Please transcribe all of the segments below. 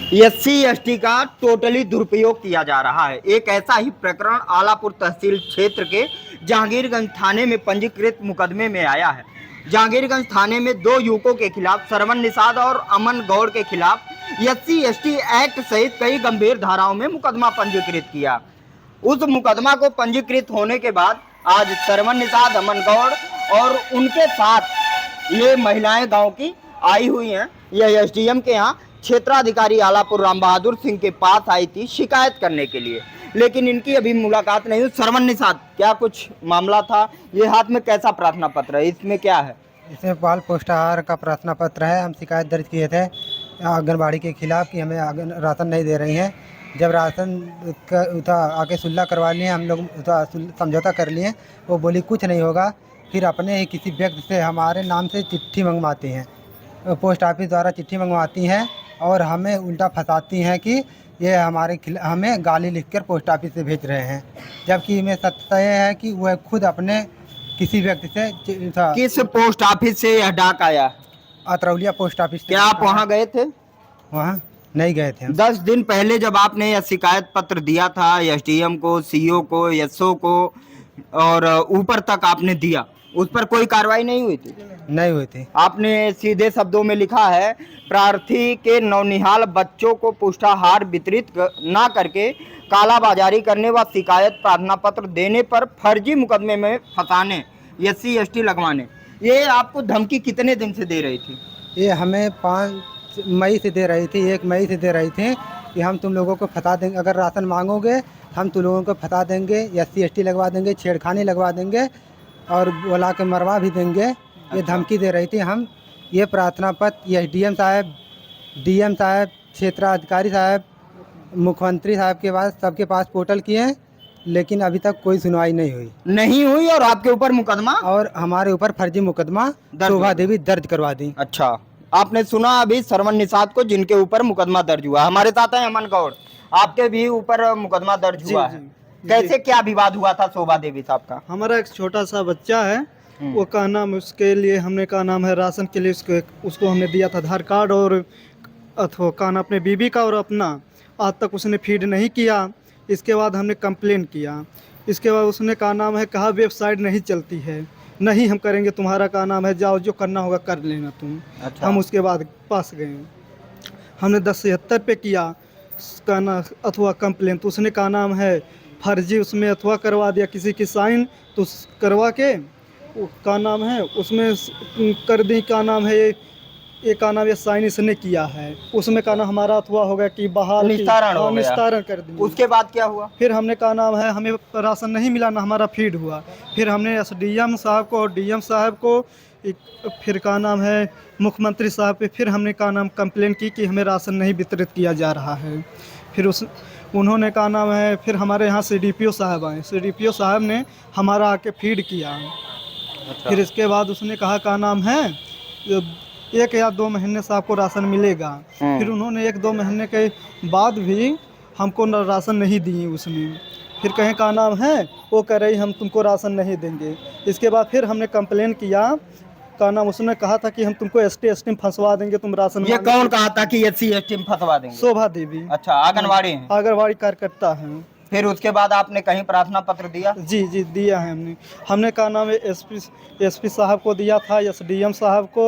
SC/ST का totally दुरुपयोग किया जा रहा है। एक ऐसा ही प्रकरण आलापुर तहसील क्षेत्र के जहांगीरगंज थाने में पंजीकृत मुकदमे में आया है। जहांगीरगंज थाने में 2 युवकों के खिलाफ श्रवण निषाद और अमन गौड़ के खिलाफ SC/ST एक्ट सहित कई गंभीर धाराओं में मुकदमा पंजीकृत किया। उस मुकदमा को पंजीकृत होने के बाद आज श्रवण निषाद, अमन गौड़ और उनके साथ ये महिलाएं गांव की आई हुई हैं। यह SDM के यहाँ क्षेत्राधिकारी आलापुर राम बहादुर सिंह के पास आई थी शिकायत करने के लिए, लेकिन इनकी अभी मुलाकात नहीं हुई। श्रवण निषाद, क्या कुछ मामला था? ये हाथ में कैसा प्रार्थना पत्र है, इसमें क्या है? इसमें बाल पोषाहार का प्रार्थना पत्र है। हम शिकायत दर्ज किए थे आंगनबाड़ी के खिलाफ कि हमें राशन नहीं दे रही हैं। जब राशन का आके सुलह करवा लिए, हम लोग समझौता कर लिए, वो बोली कुछ नहीं होगा। फिर अपने ही किसी व्यक्ति से हमारे नाम से चिट्ठी मंगवाती हैं, पोस्ट ऑफिस द्वारा चिट्ठी मंगवाती हैं और हमें उल्टा फंसाती हैं कि ये हमें गाली लिखकर पोस्ट ऑफिस से भेज रहे हैं, जबकि मैं सत्य है कि वह खुद अपने किसी व्यक्ति से किस पोस्ट ऑफिस से यह डाक आया? अतरौलिया पोस्ट ऑफिस से। क्या आप वहां गए थे? वहाँ नहीं गए थे। 10 दिन पहले जब आपने यह शिकायत पत्र दिया था SDM को, CO को, SO को और ऊपर तक आपने दिया, उस पर कोई कार्रवाई नहीं हुई थी? नहीं हुई थी। आपने सीधे शब्दों में लिखा है, प्रार्थी के नौनिहाल बच्चों को पुष्टाहार वितरित न करके कालाबाजारी करने व शिकायत प्रार्थना पत्र देने पर फर्जी मुकदमे में फंसाने, SC/ST लगवाने, ये आपको धमकी कितने दिन से दे रही थी? ये हमें 5 मई से दे रही थी, 1 मई से दे रही थी कि हम तुम लोगों को फंसा देंगे, अगर राशन मांगोगे हम तुम लोगों को फंसा देंगे, SC/ST लगवा देंगे, छेड़खानी लगवा देंगे और बुला के मरवा भी देंगे। ये धमकी दे रही थी। हम ये प्रार्थना पत्र SDM साहब, DM साहब, क्षेत्राधिकारी साहब, मुख्यमंत्री साहब के पास, सबके पास पोर्टल किए, लेकिन अभी तक कोई सुनवाई नहीं हुई और आपके ऊपर मुकदमा और हमारे ऊपर फर्जी मुकदमा शोभा देवी दर्ज करवा दी। अच्छा, आपने सुना अभी श्रवण निषाद को, जिनके ऊपर मुकदमा दर्ज हुआ। हमारे साथ है अमन गौड़, आपके भी ऊपर मुकदमा दर्ज हुआ है। कैसे क्या विवाद हुआ था शोभा देवी साहब का? हमारा एक छोटा सा बच्चा है, वो का नाम, उसके लिए हमने का नाम है राशन के लिए उसको हमने दिया था आधार कार्ड और अथवा का नाम अपने बीबी का और अपना। आज तक उसने फीड नहीं किया। इसके बाद हमने कंप्लेन किया। इसके बाद उसने का नाम है कहा वेबसाइट नहीं चलती है, नहीं हम करेंगे, तुम्हारा का नाम है जाओ जो करना होगा कर लेना तुम। अच्छा। हम उसके बाद पास गए, हमने 10/77 पे किया का नाम अथवा कंप्लेन, तो उसने का नाम है फर्जी उसमें अथवा करवा दिया किसी की साइन, तो करवा के का नाम है उसमें कर दी का नाम है ये का नाम ये साइन इसने किया है, उसमें का नाम हमारा अथवा हो गया कि बहाल निस्तारण कर दी। उसके बाद क्या हुआ? फिर हमने का नाम है हमें राशन नहीं मिला, ना हमारा फीड हुआ। फिर हमने SDM साहब को और DM साहब को, फिर का नाम है मुख्यमंत्री साहब पे फिर हमने का नाम कंप्लेन की कि हमें राशन नहीं वितरित किया जा रहा है। फिर उन्होंने का नाम है फिर हमारे यहाँ CDPO साहब आए, CDPO साहब ने हमारा आके फीड किया। अच्छा। फिर इसके बाद उसने कहा का नाम है 1 या 2 महीने से आपको राशन मिलेगा। फिर उन्होंने 1-2 महीने के बाद भी हमको राशन नहीं दिए उसने। फिर कहें का नाम है वो कह रही हम तुमको राशन नहीं देंगे। इसके बाद फिर हमने कंप्लेन किया का नाम, उसने कहा था कि हम तुमको ST/ST में फंसवा देंगे, तुम राशन। ये कौन कहा था कि SC/ST में फंसवा देंगे? शोभा देवी। अच्छा, आंगनबाड़ी है? आंगनबाड़ी कार्यकर्ता है। फिर उसके बाद आपने कहीं प्रार्थना पत्र दिया? जी दिया है हमने का नाम है SP साहब को दिया था, SDM साहब को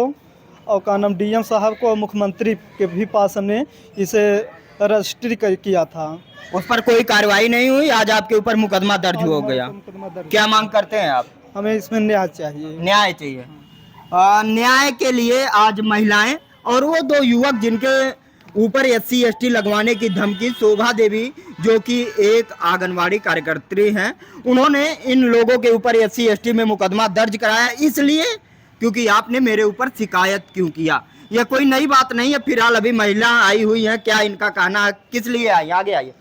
और का नाम DM साहब को, और मुख्यमंत्री के भी पास हमने इसे रजिस्ट्री किया था। उस पर कोई कार्रवाई नहीं हुई। आज आपके ऊपर मुकदमा दर्ज हो गया। क्या मांग करते हैं आप? हमें इसमें न्याय चाहिए। न्याय चाहिए। न्याय के लिए आज महिलाएं और वो 2 युवक जिनके ऊपर SC/ST लगवाने की धमकी, शोभा देवी जो कि एक आंगनवाड़ी कार्यकर्त्री हैं, उन्होंने इन लोगों के ऊपर SC/ST में मुकदमा दर्ज कराया, इसलिए क्योंकि आपने मेरे ऊपर शिकायत क्यों किया। यह कोई नई बात नहीं है। फिलहाल अभी महिला आई हुई हैं, क्या इनका कहना है, किस लिए आई? आगे आइए।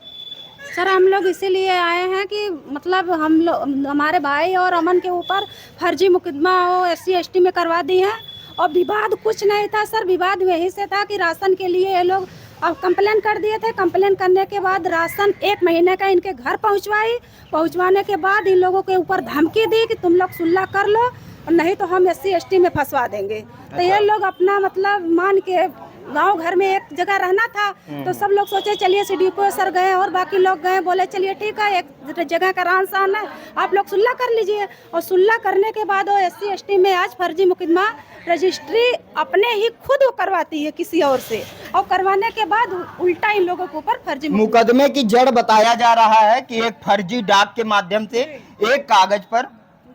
सर, हम लोग इसीलिए आए हैं कि मतलब हम लोग हमारे भाई और अमन के ऊपर फर्जी मुकदमा वो SC/ST में करवा दी है और विवाद कुछ नहीं था सर। विवाद यही से था कि राशन के लिए ये लोग अब कंप्लेन कर दिए थे। कंप्लेन करने के बाद राशन 1 महीने का इनके घर पहुंचवाने के बाद इन लोगों के ऊपर धमकी दी कि तुम लोग सुलह कर लो और नहीं तो हम SC/ST में फंसवा देंगे। तो ये लोग अपना मतलब मान के गांव घर में एक जगह रहना था, तो सब लोग सोचे चलिए सीडीपीओ सर गए और बाकी लोग गए, बोले चलिए ठीक है एक जगह का रहन सहन है, आप लोग सुलह कर लीजिए। और सुलह करने के बाद वो SC/ST में आज फर्जी मुकदमा रजिस्ट्री अपने ही खुद वो करवाती है किसी और से, और करवाने के बाद उल्टा इन लोगों के ऊपर फर्जी मुकदमे की जड़ बताया जा रहा है कि एक फर्जी डाक के माध्यम से एक कागज पर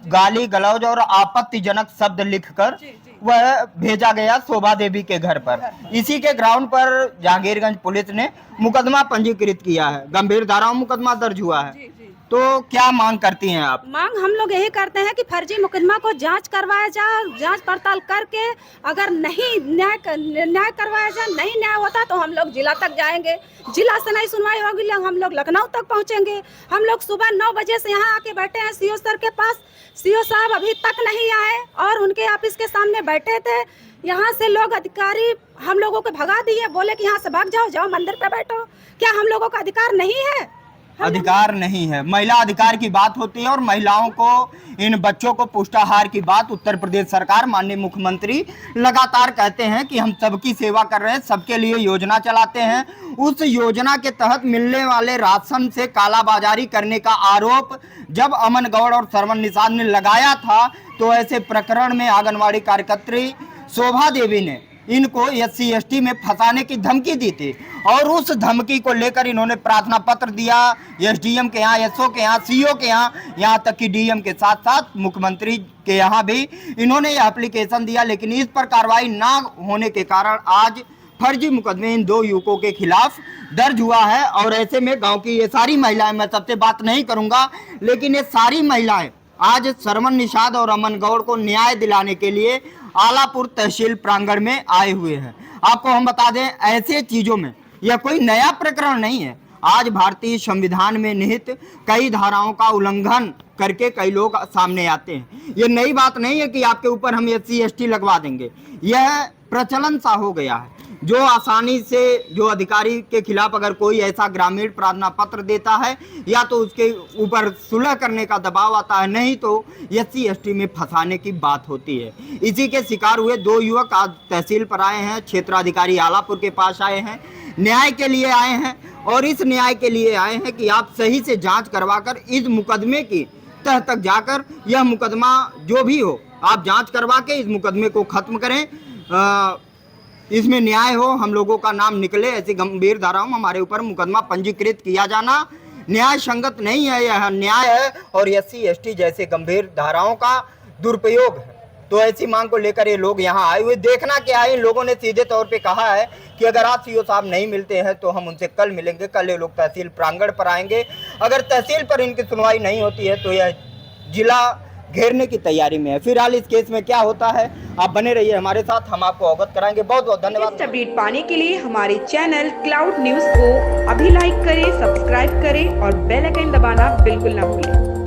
गाली गलौज और आपत्तिजनक शब्द लिखकर वह भेजा गया शोभा देवी के घर पर। इसी के ग्राउंड पर जहांगीरगंज पुलिस ने मुकदमा पंजीकृत किया है, गंभीर धाराओं मुकदमा दर्ज हुआ है। तो क्या मांग करती हैं आप? मांग हम लोग यही करते हैं कि फर्जी मुकदमा को जांच करवाया जाए, जांच पड़ताल करके अगर नहीं न्याय करवाया जाए, नहीं न्याय होता तो हम लोग जिला तक जाएंगे, जिला से नहीं सुनवाई होगी हम लोग लखनऊ तक पहुंचेंगे। हम लोग सुबह 9 बजे से यहाँ आके बैठे हैं CO सर के पास, CO साहब अभी तक नहीं आए और उनके ऑफिस के सामने बैठे थे। यहाँ से लोग अधिकारी हम लोगों को भगा दिए, बोले कि यहाँ से भाग जाओ, जाओ मंदिर पे बैठो। क्या हम लोगों का अधिकार नहीं है? अधिकार नहीं है। महिला अधिकार की बात होती है और महिलाओं को, इन बच्चों को पुष्टाहार की बात उत्तर प्रदेश सरकार, माननीय मुख्यमंत्री लगातार कहते हैं कि हम सबकी सेवा कर रहे हैं, सबके लिए योजना चलाते हैं। उस योजना के तहत मिलने वाले राशन से कालाबाजारी करने का आरोप जब अमन गौड़ और सरवन निषाद ने लगाया था, तो ऐसे प्रकरण में आंगनवाड़ी कार्यकर्त्री शोभा देवी ने इनको SC/ST में फंसाने की धमकी दी थी और उस धमकी को लेकर इन्होंने प्रार्थना पत्र दिया SDM के यहाँ, SO के यहाँ, CO के यहाँ तक कि DM के साथ साथ मुख्यमंत्री के यहाँ भी इन्होंने यह एप्लीकेशन दिया। लेकिन इस पर कार्रवाई ना होने के कारण आज फर्जी मुकदमे इन 2 युवकों के खिलाफ दर्ज हुआ है। और ऐसे में गाँव की ये सारी महिलाएं, मैं सबसे बात नहीं करूँगा, लेकिन ये सारी महिलाएं आज सरवन निषाद और अमन गौड़ को न्याय दिलाने के लिए आलापुर तहसील प्रांगण में आए हुए हैं। आपको हम बता दें, ऐसे चीजों में यह कोई नया प्रकरण नहीं है। आज भारतीय संविधान में निहित कई धाराओं का उल्लंघन करके कई लोग सामने आते हैं। ये नई बात नहीं है कि आपके ऊपर हम SC/ST लगवा देंगे, यह प्रचलन सा हो गया है। जो आसानी से जो अधिकारी के खिलाफ अगर कोई ऐसा ग्रामीण प्रार्थना पत्र देता है या तो उसके ऊपर सुलह करने का दबाव आता है, नहीं तो SC/ST में फंसाने की बात होती है। इसी के शिकार हुए 2 युवक आज तहसील पर आए हैं, क्षेत्राधिकारी आलापुर के पास आए हैं, न्याय के लिए आए हैं। और इस न्याय के लिए आए हैं कि आप सही से जांच करवाकर इस मुकदमे की तह तक जाकर यह मुकदमा जो भी हो आप जांच करवा के इस मुकदमे को खत्म करें, इसमें न्याय हो, हम लोगों का नाम निकले। ऐसी गंभीर धाराओं में हमारे ऊपर मुकदमा पंजीकृत किया जाना न्याय संगत नहीं है, यह न्याय है और SC/ST जैसे गंभीर धाराओं का दुरुपयोग है। तो ऐसी मांग को लेकर ये लोग यहाँ आए हुए। देखना क्या है, इन लोगों ने सीधे तौर पे कहा है कि अगर आज CO साहब नहीं मिलते हैं तो हम उनसे कल मिलेंगे। कल ये लोग तहसील प्रांगण पर आएंगे। अगर तहसील पर इनकी सुनवाई नहीं होती है तो यह जिला घेरने की तैयारी में है। फिलहाल इस केस में क्या होता है, आप बने रहिए हमारे साथ, हम आपको अवगत कराएंगे। बहुत बहुत धन्यवाद। अपडेट पाने के लिए हमारे चैनल क्लाउड न्यूज को अभी लाइक करें, सब्सक्राइब करें और बेल आइकन दबाना बिल्कुल ना भूलें।